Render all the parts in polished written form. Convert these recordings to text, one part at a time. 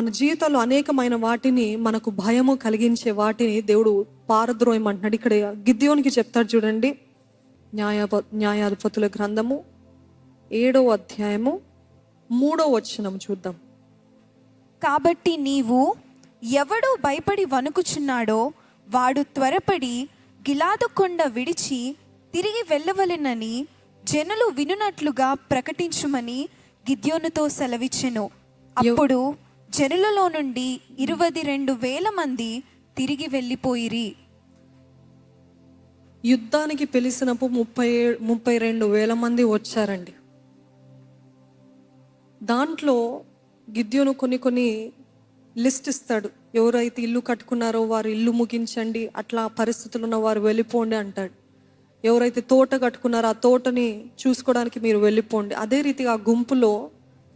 మన జీవితంలో అనేకమైన వాటిని, మనకు భయము కలిగించే వాటిని దేవుడు పారద్రోయమంటున్నాడు. ఇక్కడ గిద్యోనికి చెప్తాడు చూడండి. న్యాయాధిపతుల గ్రంథము 7వ అధ్యాయము 3వ వచనం చూద్దాం. కాబట్టి నీవు ఎవడు భయపడి వణుకుచున్నాడో వాడు త్వరపడి గిలాదు కొండ విడిచి తిరిగి వెళ్ళవలెనని జనులు వినునట్లుగా ప్రకటించుమని గిద్యోనుతో సెలవిచ్చెను. అప్పుడు జనులలో నుండి 22,000 మంది తిరిగి వెళ్ళిపోయిరి. యుద్ధానికి పిలిచినప్పుడు 32,000 మంది వచ్చారండి. దాంట్లో గిద్యోను కొన్ని లిస్ట్ ఇస్తాడు. ఎవరైతే ఇల్లు కట్టుకున్నారో వారు ఇల్లు ముగించండి, అట్లా పరిస్థితులు ఉన్న వారు వెళ్ళిపోండి అంటాడు. ఎవరైతే తోట కట్టుకున్నారో ఆ తోటని చూసుకోవడానికి మీరు వెళ్ళిపోండి. అదే రీతిగా ఆ గుంపులో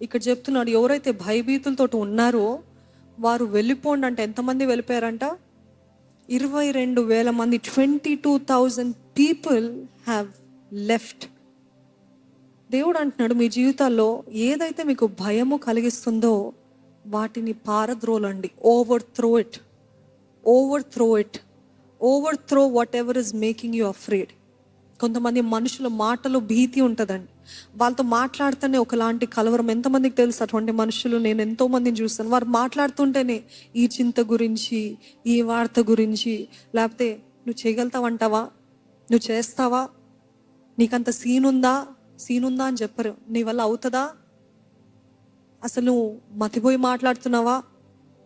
ఇక్కడ చెప్తున్నాడు, ఎవరైతే భయభీతులతో ఉన్నారో వారు వెళ్ళిపోండి అంటే ఎంతమంది వెళ్ళిపోయారంట? 22,000 మంది. 22,000 పీపుల్ హ్యావ్ లెఫ్ట్. దేవుడు అంటున్నాడు, మీ జీవితాల్లో ఏదైతే మీకు భయము కలిగిస్తుందో వాటిని పారద్రోలండి. Overthrow whatever is making you afraid. కొంతమంది మనుషుల మాటలు భీతి ఉంటుందండి. వాళ్ళతో మాట్లాడుతూనే ఒకలాంటి కలవరం. ఎంతమందికి తెలుసు అటువంటి మనుషులు? నేను ఎంతో మందిని చూస్తాను. వారు మాట్లాడుతుంటేనే ఈ చింత గురించి, ఈ వార్త గురించి, లేకపోతే నువ్వు చేయగలుగుతావంటావా, నువ్వు చేస్తావా, నీకంత సీన్ ఉందా అని చెప్పరు. నీ వల్ల అవుతుందా, అసలు నువ్వు మతిపోయి మాట్లాడుతున్నావా?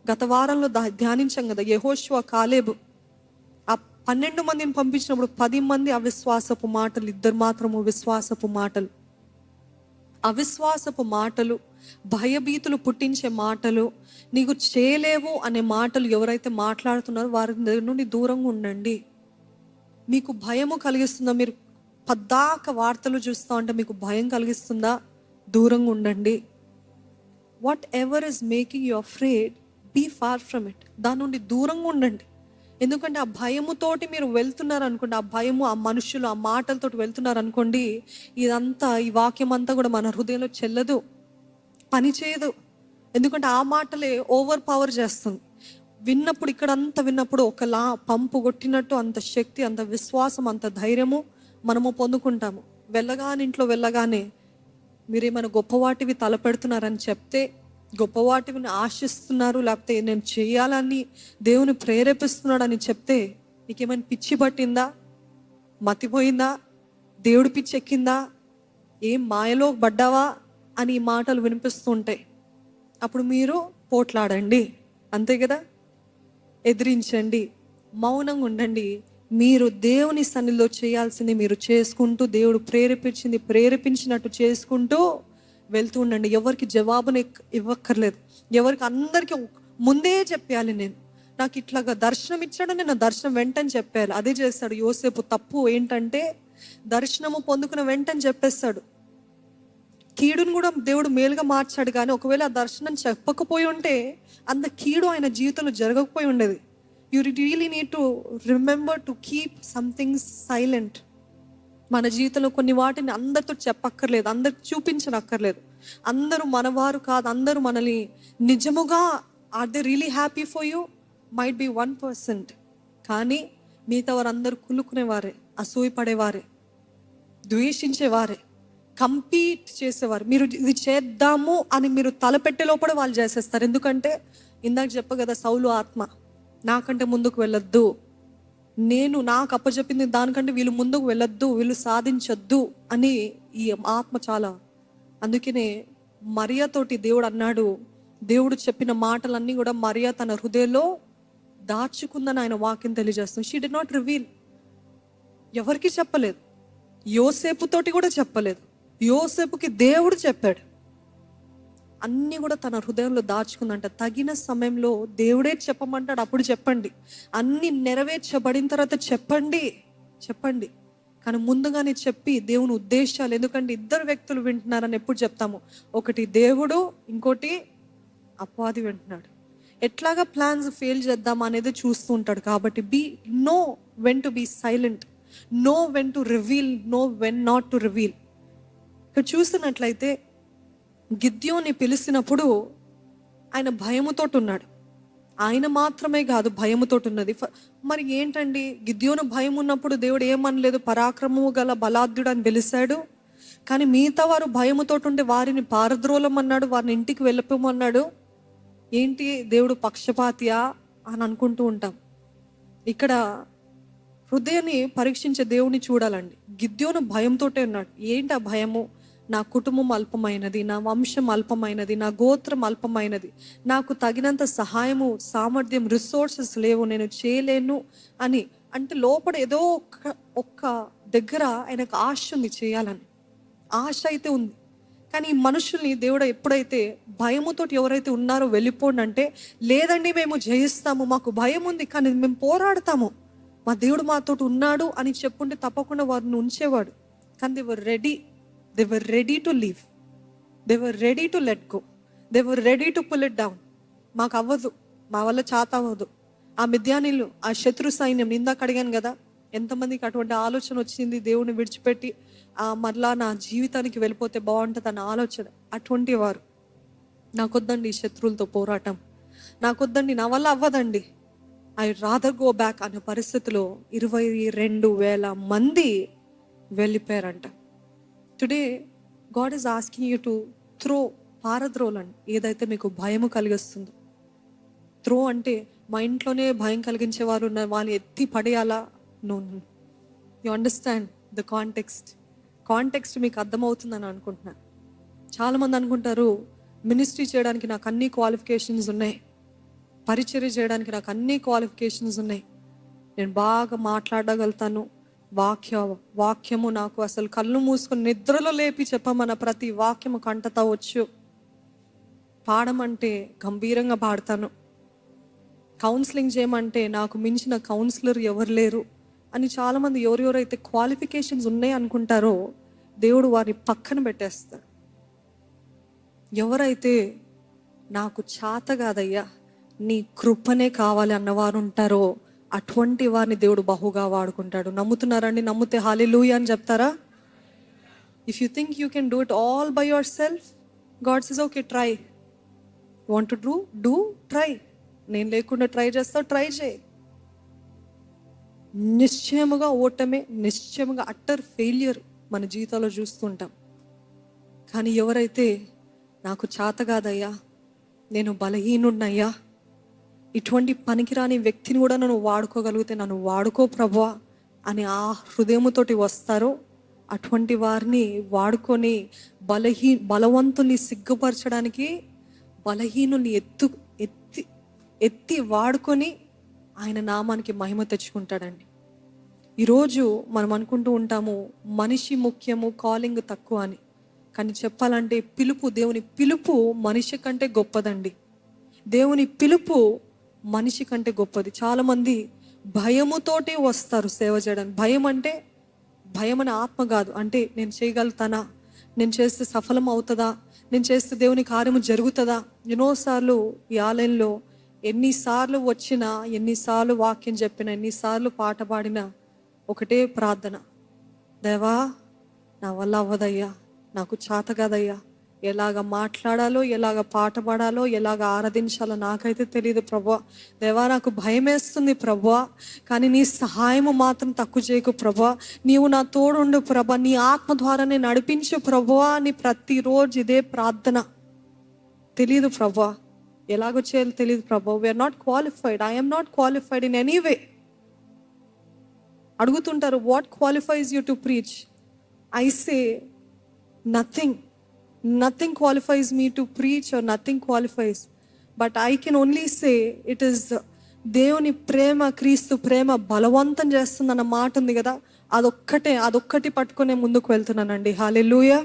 గత వారంలో ధ్యానించాం కదా, యెహోషువ కాలేబు ఆ 12 మందిని పంపించినప్పుడు 10 మంది అవిశ్వాసపు మాటలు, 2 మాత్రము విశ్వాసపు మాటలు. అవిశ్వాసపు మాటలు, భయభీతులు పుట్టించే మాటలు, నీకు చేయలేవు అనే మాటలు ఎవరైతే మాట్లాడుతున్నారో వారి దగ్గర నుండి దూరంగా ఉండండి. మీకు భయము కలిగిస్తుందా? మీరు పద్దాక వార్తలు చూస్తూ ఉంటే మీకు భయం కలిగిస్తుందా? దూరంగా ఉండండి. Whatever is making you afraid, be far from it. దాని నుండి దూరంగా ఉండండి. ఎందుకంటే ఆ భయముతోటి మీరు వెళ్తున్నారు అనుకోండి, ఆ భయము, ఆ మనుషులు, ఆ మాటలతోటి వెళ్తున్నారు అనుకోండి, ఇదంతా, ఈ వాక్యం అంతా కూడా మన హృదయంలో చెల్లదు, పని చేయదు. ఎందుకంటే ఆ మాటలే ఓవర్ పవర్ చేస్తుంది. విన్నప్పుడు, ఇక్కడంతా విన్నప్పుడు ఒకలా పంపు కొట్టినట్టు అంత శక్తి, అంత విశ్వాసం, అంత ధైర్యము మనము పొందుకుంటాము. ఇంట్లో వెళ్ళగానే మీరేమైనా గొప్పవాటివి తలపెడుతున్నారని చెప్తే, గొప్పవాటిని ఆశిస్తున్నారు, లేకపోతే నేను చేయాలని దేవుని ప్రేరేపిస్తున్నాడని చెప్తే, నీకేమైనా పిచ్చి పట్టిందా, మతిపోయిందా, దేవుడి పిచ్చి ఎక్కిందా, ఏం మాయలో పడ్డావా అని ఈ మాటలు వినిపిస్తూ ఉంటాయి. అప్పుడు మీరు పోట్లాడండి, అంతే కదా, ఎదిరించండి, మౌనంగా ఉండండి. మీరు దేవుని సన్నిధిలో చేయాల్సింది మీరు చేసుకుంటూ, దేవుడు ప్రేరేపించినట్టు చేసుకుంటూ వెళ్తూ ఉండండి. ఎవరికి జవాబుని ఇవ్వక్కర్లేదు. అందరికీ ముందే చెప్పాలి. నాకు ఇట్లాగా దర్శనం ఇచ్చాడు, నేను దర్శనం వెంటనే చెప్పాలి. అదే చేస్తాడు యోసేపు. తప్పు ఏంటంటే దర్శనము పొందుకున్న వెంటనే చెప్పేస్తాడు. కీడును కూడా దేవుడు మేలుగా మార్చాడు. కానీ ఒకవేళ ఆ దర్శనం చెప్పకపోయి ఉంటే అంత కీడు ఆయన జీవితంలో జరగకపోయి ఉండేది. You really need to remember to keep something silent. మన జీవితంలో కొన్ని వాటిని అందరితో చెప్పక్కర్లేదు, అందరికి చూపించనక్కర్లేదు. అందరూ మనవారు కాదు, అందరూ మనల్ని నిజముగా are they really happy for you, might be 1%. కానీ మిగతా వారు అందరూ కులుకునేవారే, అసూయపడేవారే, ద్వేషించేవారే, కంపీట్ చేసేవారు. మీరు ఇది చేద్దాము అని మీరు తలపెట్టే లోపల వాళ్ళు చేసేస్తారు. ఎందుకంటే ఇందాక చెప్ప కదా, సౌలు ఆత్మ, నాకంటే ముందుకు వెళ్ళొద్దు, నాకు అప్పచెప్పింది దానికంటే వీళ్ళు ముందుకు వెళ్ళొద్దు, వీళ్ళు సాధించొద్దు అని ఈ ఆత్మ చాలా. అందుకనే మరియతోటి దేవుడు అన్నాడు, దేవుడు చెప్పిన మాటలన్నీ కూడా మరియ తన హృదయంలో దాచుకుందని ఆయన వాక్యం తెలియజేస్తుంది. She did not reveal. ఎవరికి చెప్పలేదు, యోసేపుతోటి కూడా చెప్పలేదు. యోసేపుకి దేవుడు చెప్పాడు. అన్నీ కూడా తన హృదయంలో దాచుకుందంట. తగిన సమయంలో దేవుడే చెప్పమంటాడు, అప్పుడు చెప్పండి. అన్నీ నెరవేర్చబడిన తర్వాత చెప్పండి. కానీ ముందుగానే చెప్పి దేవుని ఉద్దేశాలు, ఎందుకంటే 2 వ్యక్తులు వింటున్నారని ఎప్పుడు చెప్తాము? ఒకటి దేవుడు, ఇంకోటి అపవాది వింటున్నాడు. ఎట్లాగా ప్లాన్స్ ఫెయిల్ చేద్దాం అనేది చూస్తూ ఉంటాడు. కాబట్టి know when to be silent, know when to reveal, know when not to reveal. ఇక్కడ చూస్తున్నట్లయితే గిద్యోని పిలిచినప్పుడు ఆయన భయముతోటి ఉన్నాడు. ఆయన మాత్రమే కాదు భయముతోటి ఉన్నది. మరి ఏంటండి, గిద్యోను భయం ఉన్నప్పుడు దేవుడు ఏమనలేదు, పరాక్రమము గల బలాఢ్యుడు అని పిలిచాడు. కానీ మిగతా వారు భయముతోటి ఉంటే వారిని పారద్రోలమన్నాడు, వారిని ఇంటికి వెళ్ళిపోమన్నాడు. ఏంటి దేవుడు పక్షపాతియా అని అనుకుంటూ ఉంటాం. ఇక్కడ హృదయాన్ని పరీక్షించే దేవుని చూడాలండి. గిద్యోను భయంతోటే ఉన్నాడు. ఏంటి ఆ భయము? నా కుటుంబం అల్పమైనది, నా వంశం అల్పమైనది, నా గోత్రం అల్పమైనది, నాకు తగినంత సహాయము, సామర్థ్యం, రిసోర్సెస్ లేవు, నేను చేయలేను అని. అంటే లోపల ఏదో ఒక్క దగ్గర ఆయనకు ఆశ ఉంది, చేయాలని ఆశ అయితే ఉంది. కానీ ఈ మనుషుల్ని దేవుడు ఎప్పుడైతే భయముతోటి ఎవరైతే ఉన్నారో వెళ్ళిపోండి అంటే, లేదండి మేము జయిస్తాము, మాకు భయం ఉంది కానీ మేము పోరాడతాము, మా దేవుడు మాతో ఉన్నాడు అని చెప్పుంటే తప్పకుండా వారిని ఉంచేవాడు. కానీ they were ready to leave, they were ready to let go, they were ready to pull it down. మాకు అవ్వదు, మా వల్ల చేత అవ్వదు. ఆ మిద్యానీలు, ఆ శత్రు సైన్యం, ఇందాక అడిగాను కదా, ఎంతమందికి అటువంటి ఆలోచన వచ్చింది, దేవుని విడిచిపెట్టి మరలా నా జీవితానికి వెళ్ళిపోతే బాగుంటుంది అన్న ఆలోచన. అటువంటి వారు, నాకొద్దండి ఈ శత్రువులతో పోరాటం, నాకొద్దండి, నా వల్ల అవ్వదండి, ఐ రాదర్ గో బ్యాక్ అనే పరిస్థితిలో 22,000 మంది వెళ్ళిపోయారంట. Today God is asking you to throw, పారద్రోలండి ఏదైతే మీకు భయము కలిగిస్తుందో. త్రో అంటే మా ఇంట్లోనే భయం కలిగించే వారు ఉన్న వాళ్ళని ఎత్తి పడేయాలా? No, you understand the context మీకు అర్థమవుతుందని అనుకుంటున్నాను. చాలామంది అనుకుంటారు, మినిస్ట్రీ చేయడానికి నాకు అన్ని క్వాలిఫికేషన్స్ ఉన్నాయి, పరిచర్య చేయడానికి నాకు అన్ని క్వాలిఫికేషన్స్ ఉన్నాయి, నేను బాగా మాట్లాడగలుగుతాను, వాక్యము నాకు అసలు కళ్ళు మూసుకొని నిద్రలో లేపి చెప్పమన్న ప్రతి వాక్యము కంటతా వచ్చు, పాడమంటే గంభీరంగా పాడతాను, కౌన్సిలింగ్ చేయమంటే నాకు మించిన కౌన్సిలర్ ఎవరు లేరు అని చాలామంది ఎవరెవరైతే క్వాలిఫికేషన్స్ ఉన్నాయి అనుకుంటారో దేవుడు వారిని పక్కన పెట్టేస్తాడు. ఎవరైతే నాకు చేత కాదయ్యా నీ కృపనే కావాలి అన్నవారు ఉంటారో అటువంటి వారిని దేవుడు బహుగా వాడుకుంటాడు. నమ్ముతున్నారండి? నమ్మితే హల్లెలూయా అని చెప్తారా? If you think you can do it all by your self, God says okay try, want to do try. నేను లేకుండా ట్రై చేస్తావు, ట్రై చేయి. నిశ్చయముగా ఓటమే, నిశ్చయముగా అట్టర్ ఫెయిల్యూర్ మన జీవితంలో చూస్తుంటాం. కానీ ఎవరైతే నాకు చేత కాదయ్యా, నేను బలహీనున్నయ్యా, ఇటువంటి పనికిరాని వ్యక్తిని కూడా నన్ను వాడుకోగలిగితే నన్ను వాడుకో ప్రభువా అని ఆ హృదయముతోటి వస్తారో అటువంటి వారిని వాడుకొని బలవంతుని సిగ్గుపరచడానికి బలహీనుని ఎత్తి వాడుకొని ఆయన నామానికి మహిమ తెచ్చుకుంటాడండి. ఈరోజు మనం అనుకుంటూ ఉంటాము మనిషి ముఖ్యము, కాలింగ్ తక్కువ అని. కానీ చెప్పాలంటే దేవుని పిలుపు మనిషి కంటే గొప్పదండి. దేవుని పిలుపు మనిషి కంటే గొప్పది. చాలామంది భయముతోటే వస్తారు సేవ చేయడానికి. భయం అనే ఆత్మ కాదు. అంటే నేను చేయగలుగుతానా, నేను చేస్తే సఫలం అవుతుందా, నేను చేస్తే దేవుని కార్యము జరుగుతుందా. ఎన్నోసార్లు ఈ ఆలయంలో ఎన్నిసార్లు వచ్చినా, ఎన్నిసార్లు వాక్యం చెప్పినా, ఎన్నిసార్లు పాట పాడినా ఒకటే ప్రార్థన, దేవా నా వల్ల అవ్వదయ్యా, నాకు చేత కాదయ్యా, ఎలాగ మాట్లాడాలో, ఎలాగ పాట పాడాలో, ఎలాగ ఆరాధించాలో నాకైతే తెలియదు ప్రభువా. దేవా నాకు భయం వేస్తుంది ప్రభువా, కానీ నీ సహాయము మాత్రం తక్కువ చేయకు ప్రభువా, నీవు నా తోడుండు ప్రభా, నీ ఆత్మ ద్వారా నేను నడిపించు ప్రభువా అని ప్రతిరోజు ఇదే ప్రార్థన. తెలియదు ప్రభువా, ఎలాగో చేయాలో తెలియదు ప్రభా. We're not qualified, I'm not qualified in any way. అడుగుతుంటారు, what qualifies you to preach? I say nothing qualifies me to preach or nothing qualifies, but I can only say it is దేవుని ప్రేమ, క్రీస్తు ప్రేమ బలవంతం చేస్తుందన్న మాట ఉంది కదా, అదొక్కటి పట్టుకునే ముందుకు వెళ్తున్నానండి. హల్లెలూయా.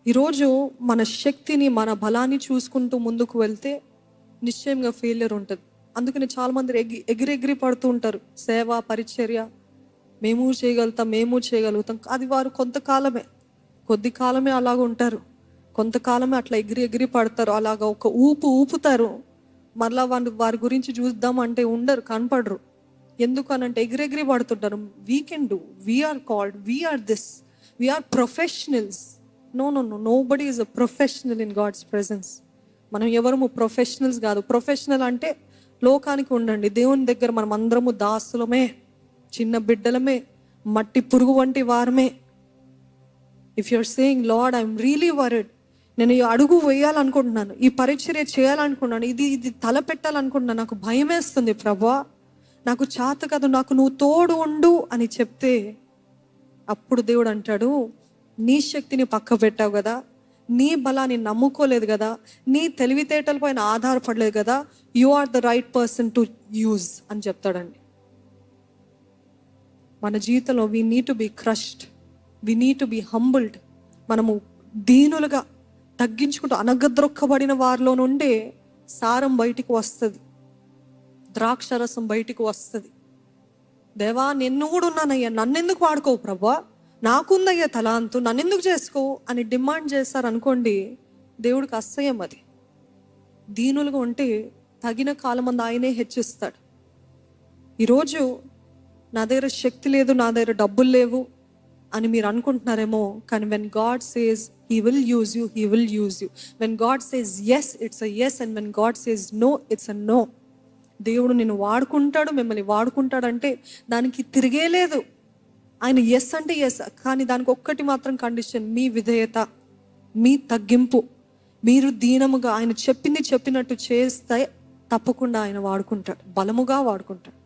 ఈరోజు మన శక్తిని, మన బలాన్ని చూసుకుంటూ ముందుకు వెళ్తే నిశ్చయంగా ఫెయిల్యూర్ ఉంటుంది. అందుకని చాలామంది ఎగిరి పడుతూ ఉంటారు. సేవ, పరిచర్య మేము చేయగలుగుతాం. అది వారు కొద్ది కాలమే అలాగ ఉంటారు, కొంతకాలమే అట్లా ఎగిరి పడతారు, అలాగ ఒక ఊపుతారు. మరలా వారి గురించి చూద్దాం అంటే కనపడరు. ఎందుకు అనంటే ఎగిరి పడుతుంటారు. We can do, we are called, we are this, we are professionals. No, nobody is a professional in God's presence. మనం ఎవరము ప్రొఫెషనల్స్ కాదు. ప్రొఫెషనల్ అంటే లోకానికి ఉండండి. దేవుని దగ్గర మనం అందరము దాసులమే, చిన్న బిడ్డలమే, మట్టి పురుగు వంటి వారమే. If you are saying Lord I am really worried, నేను ఈ అడుగు వేయాలనుకుంటున్నాను, ఈ పరిచర్య చేయాలనుకుంటున్నాను, ఇది తలపెట్టాలనుకుంటున్నాను, నాకు భయం వేస్తుంది ప్రభా, నాకు చేత కాదు, నాకు నువ్వు తోడు ఉండు అని చెప్తే అప్పుడు దేవుడు అంటాడు, నీ శక్తిని పక్క పెట్టావు కదా, నీ బలాన్ని నమ్ముకోలేదు కదా, నీ తెలివితేటల పైన ఆధారపడలేదు కదా, you are the right person to use అని చెప్తాడండి. మన జీవితంలో we need to be crushed, we need to be humbled. మనము దీనులుగా తగ్గించుకుంటూ అనగద్రొక్కబడిన వారిలో నుండే సారం బయటికి వస్తుంది, ద్రాక్షరసం బయటికి వస్తుంది. దేవా నిన్ను కూడా ఉన్నానయ్యా, నన్నెందుకు వాడుకోవు ప్రభా, నాకుందయ్యా తలాంతు, నన్నెందుకు చేసుకోవు అని డిమాండ్ చేస్తారనుకోండి, దేవుడికి అసహ్యం అది. దీనులుగా ఉంటే తగిన కాలమంది ఆయనే హెచ్చిస్తాడు. ఈరోజు నా దగ్గర శక్తి లేదు, నా దగ్గర డబ్బులు లేవు అని మీరు అనుకుంటున్నారేమో, కానీ when God says he will use you, he will use you. When God says yes, it's a yes, and when God says no, it's a no. దేవుడు నిన్ను వాడుకుంటాడు, మిమ్మల్ని వాడుకుంటాడంటే దానికి తిరిగే లేదు. ఆయన ఎస్ అంటే ఎస్, కానీ దానికి ఒక్కటి మాత్రం కండిషన్, మీ విధేయత, మీ తగ్గింపు. మీరు దీనముగా ఆయన చెప్పింది చెప్పినట్టు చేస్తే తప్పకుండా ఆయన వాడుకుంటాడు, బలముగా వాడుకుంటాడు.